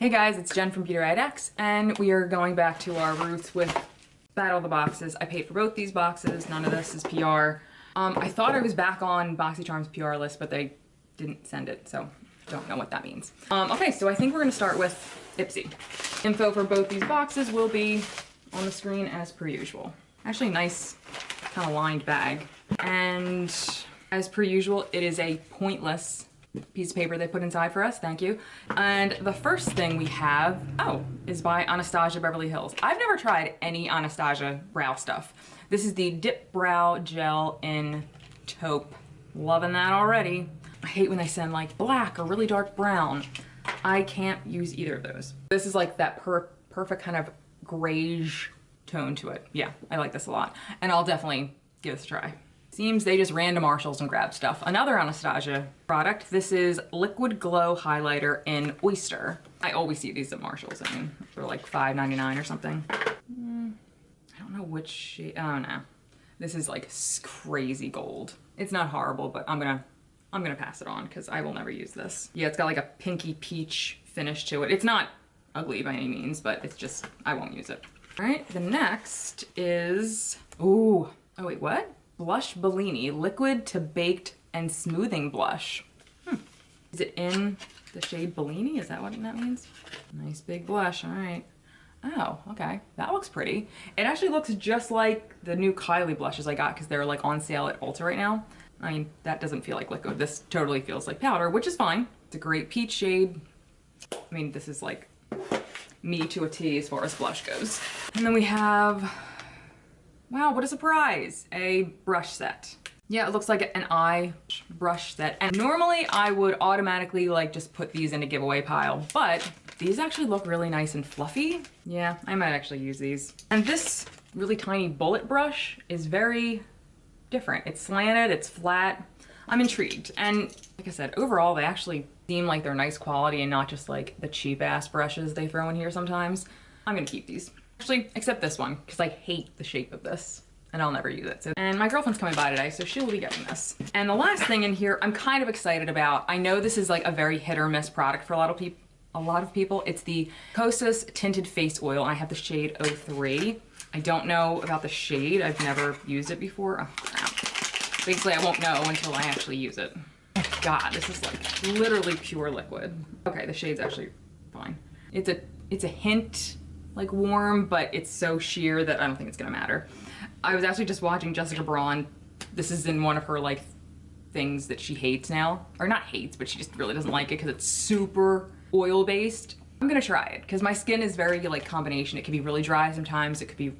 Hey guys, it's Jen from beautyriotx, and we are going back to our roots with Battle of the Boxes. I paid for both these boxes, none of this is PR. I thought I was back on Boxy Charm's PR list, but they didn't send it, so don't know what that means. Okay, so I think we're gonna start with Ipsy. Info for both these boxes will be on the screen as per usual. Actually, nice kind of lined bag. And as per usual, it is a pointless piece of paper they put inside for us, thank you. And the first thing we have, is by Anastasia Beverly Hills. I've never tried any Anastasia brow stuff. This is the Dip Brow Gel in Taupe. Loving that already. I hate when they send like black or really dark brown. I can't use either of those. This is like that perfect kind of grayish tone to it. Yeah, I like this a lot. And I'll definitely give this a try. Seems they just ran to Marshalls and grabbed stuff. Another Anastasia product. This is Liquid Glow Highlighter in Oyster. I always see these at Marshalls. I mean, they're like $5.99 or something. I don't know which shade. Oh no, this is like crazy gold. It's not horrible, but I'm gonna pass it on because I will never use this. Yeah, it's got like a pinky peach finish to it. It's not ugly by any means, but it's just, I won't use it. All right, the next is, oh wait, what? Blush Bellini, Liquid to Baked and Smoothing Blush. Is it in the shade Bellini? Is that what that means? Nice big blush, all right. Oh, okay, that looks pretty. It actually looks just like the new Kylie blushes I got because they're like on sale at Ulta right now. I mean, that doesn't feel like liquid. This totally feels like powder, which is fine. It's a great peach shade. I mean, this is like me to a T as far as blush goes. And then we have, wow, what a surprise, a brush set. Yeah, it looks like an eye brush set. And normally I would automatically like just put these in a giveaway pile, but these actually look really nice and fluffy. Yeah, I might actually use these. And this really tiny bullet brush is very different. It's slanted, it's flat. I'm intrigued. And like I said, overall, they actually seem like they're nice quality and not just like the cheap ass brushes they throw in here sometimes. I'm gonna keep these. Actually, except this one, because I hate the shape of this and I'll never use it. So, and my girlfriend's coming by today, so she'll be getting this. And the last thing in here, I'm kind of excited about. I know this is like a very hit or miss product for a lot of people. It's the Cosus Tinted Face Oil, and I have the shade 03. I don't know about the shade. I've never used it before. Oh, crap. Basically, I won't know until I actually use it. Oh, God, this is like literally pure liquid. Okay, the shade's actually fine. It's a hint like warm, but it's so sheer that I don't think it's gonna matter. I was actually just watching Jessica Braun. This is in one of her like things that she hates now, or not hates, but she just really doesn't like it because it's super oil based. I'm gonna try it because my skin is very like combination. It can be really dry sometimes. It could be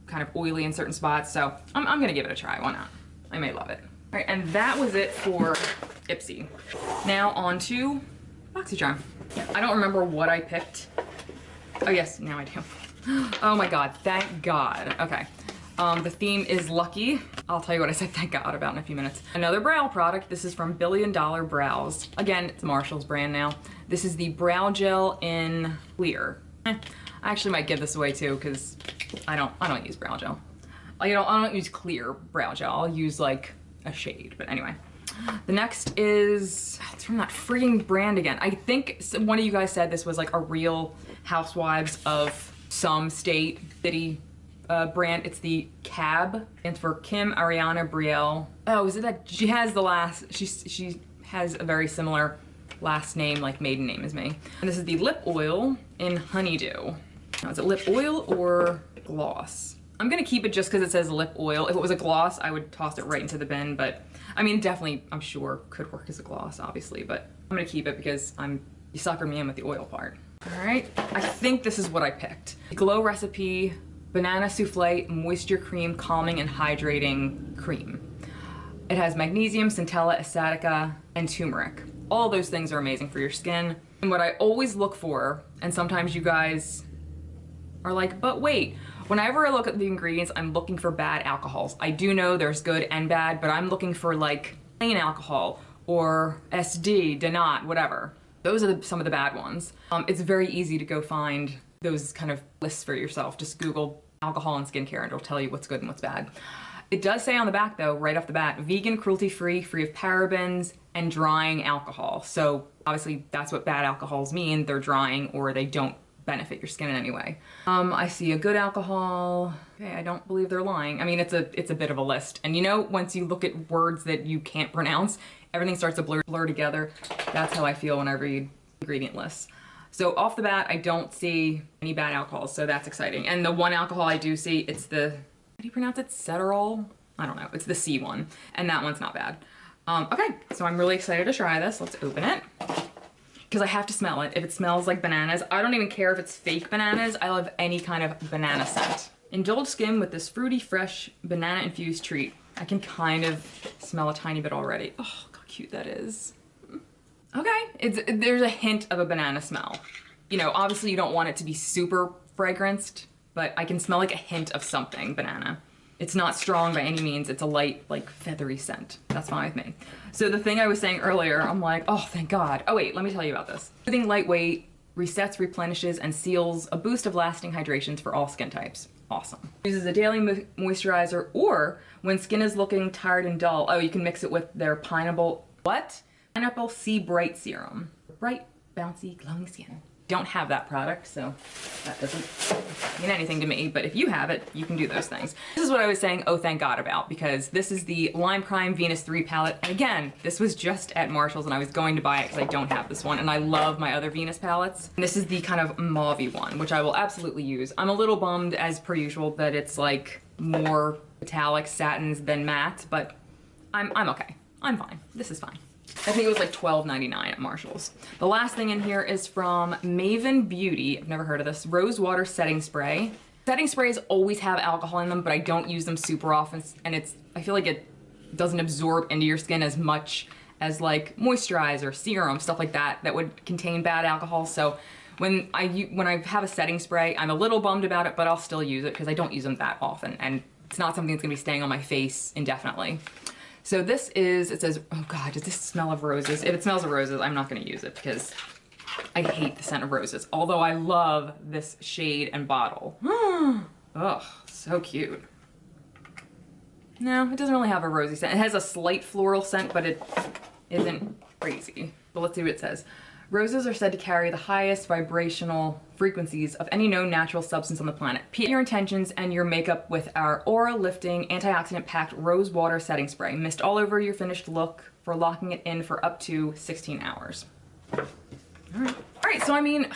kind of oily in certain spots. So I'm gonna give it a try. Why not? I may love it. All right, and that was it for Ipsy. Now on to Boxy Charm. I don't remember what I picked. Oh yes, now I do. Oh my God, thank God. Okay, the theme is lucky. I'll tell you what I said thank God about in a few minutes. Another brow product. This is from Billion Dollar Brows. Again, it's Marshall's brand now. This is the brow gel in clear. I actually might give this away too because I don't use brow gel. I don't use clear brow gel. I'll use like a shade, but anyway. The next is, it's from that freaking brand again. I think one of you guys said this was like a Real Housewives of some state, city brand. It's the CAB, stands for Kim Ariana Brielle. Oh, is it that she has the last, she has a very similar last name, like maiden name as me. And this is the lip oil in Honeydew. Now, is it lip oil or gloss? I'm gonna keep it just because it says lip oil. If it was a gloss, I would toss it right into the bin, but I mean, definitely, I'm sure could work as a gloss, obviously, but I'm gonna keep it because you suckered me in with the oil part. All right, I think this is what I picked. Glow Recipe Banana Souffle Moisture Cream Calming and Hydrating Cream. It has magnesium, centella, astatica, and turmeric. All those things are amazing for your skin. And what I always look for, and sometimes you guys are like, but wait, whenever I look at the ingredients, I'm looking for bad alcohols. I do know there's good and bad, but I'm looking for like plain alcohol or SD, Denat, whatever. Those are some of the bad ones. It's very easy to go find those kind of lists for yourself. Just Google alcohol and skincare and it'll tell you what's good and what's bad. It does say on the back though, right off the bat, vegan, cruelty-free, free of parabens, and drying alcohol. So obviously that's what bad alcohols mean. They're drying or they don't benefit your skin in any way. I see a good alcohol. Okay, I don't believe they're lying. I mean, it's a bit of a list. And you know, once you look at words that you can't pronounce, everything starts to blur together. That's how I feel when I read ingredient lists. So off the bat, I don't see any bad alcohols, so that's exciting. And the one alcohol I do see, it's the, how do you pronounce it? Ceterol? I don't know, it's the C one, and that one's not bad. Okay, so I'm really excited to try this. Let's open it, because I have to smell it. If it smells like bananas, I don't even care if it's fake bananas. I love any kind of banana scent. Indulge skin with this fruity, fresh, banana-infused treat. I can kind of smell a tiny bit already. Oh, look how cute that is. Okay, there's a hint of a banana smell. You know, obviously you don't want it to be super fragranced, but I can smell like a hint of something banana. It's not strong by any means. It's a light, like feathery scent. That's fine with me. So the thing I was saying earlier, I'm like, oh, thank God. Oh wait, let me tell you about this. Soothing, lightweight, resets, replenishes, and seals a boost of lasting hydrations for all skin types. Awesome. Uses a daily moisturizer, or when skin is looking tired and dull, oh, you can mix it with their Pineapple C Bright Serum. Bright, bouncy, glowing skin. Don't have that product, so that doesn't mean anything to me, but if you have it, you can do those things. This is what I was saying, oh thank God about, because this is the Lime Crime Venus 3 palette. And again, this was just at Marshall's and I was going to buy it because I don't have this one, and I love my other Venus palettes. And this is the kind of mauve-y one, which I will absolutely use. I'm a little bummed, as per usual, that it's like more metallic satins than matte, but I'm okay. I'm fine. This is fine. I think it was like $12.99 at Marshall's. The last thing in here is from Maven Beauty. I've never heard of this. Rose Water Setting Spray. Setting sprays always have alcohol in them, but I don't use them super often, and I feel like it doesn't absorb into your skin as much as like moisturizer, serum, stuff like that would contain bad alcohol. So when I have a setting spray, I'm a little bummed about it, but I'll still use it because I don't use them that often, and it's not something that's gonna be staying on my face indefinitely. So this is, it says, oh God, does this smell of roses? If it smells of roses, I'm not gonna use it because I hate the scent of roses. Although I love this shade and bottle. Oh, so cute. No, it doesn't really have a rosy scent. It has a slight floral scent, but it isn't crazy. But let's see what it says. Roses are said to carry the highest vibrational frequencies of any known natural substance on the planet. Put your intentions and your makeup with our aura-lifting, antioxidant-packed rose water setting spray. Mist all over your finished look for locking it in for up to 16 hours. All right, so I mean,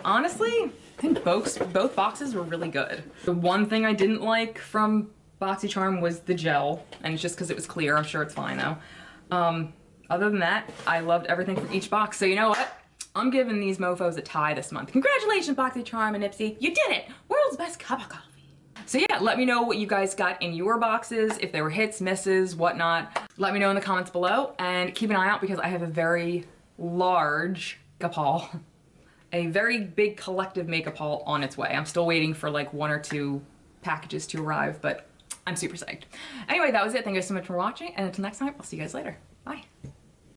honestly, I think both boxes were really good. The one thing I didn't like from Boxy Charm was the gel, and it's just because it was clear. I'm sure it's fine though. Other than that, I loved everything from each box. So you know what? I'm giving these mofos a tie this month. Congratulations, Boxy Charm and Ipsy. You did it! World's best cup of coffee. So yeah, let me know what you guys got in your boxes, if there were hits, misses, whatnot. Let me know in the comments below, and keep an eye out because I have a very large makeup haul. A very big collective makeup haul on its way. I'm still waiting for like 1 or 2 packages to arrive, but I'm super psyched. Anyway, that was it. Thank you guys so much for watching, and until next time, I'll see you guys later. Bye.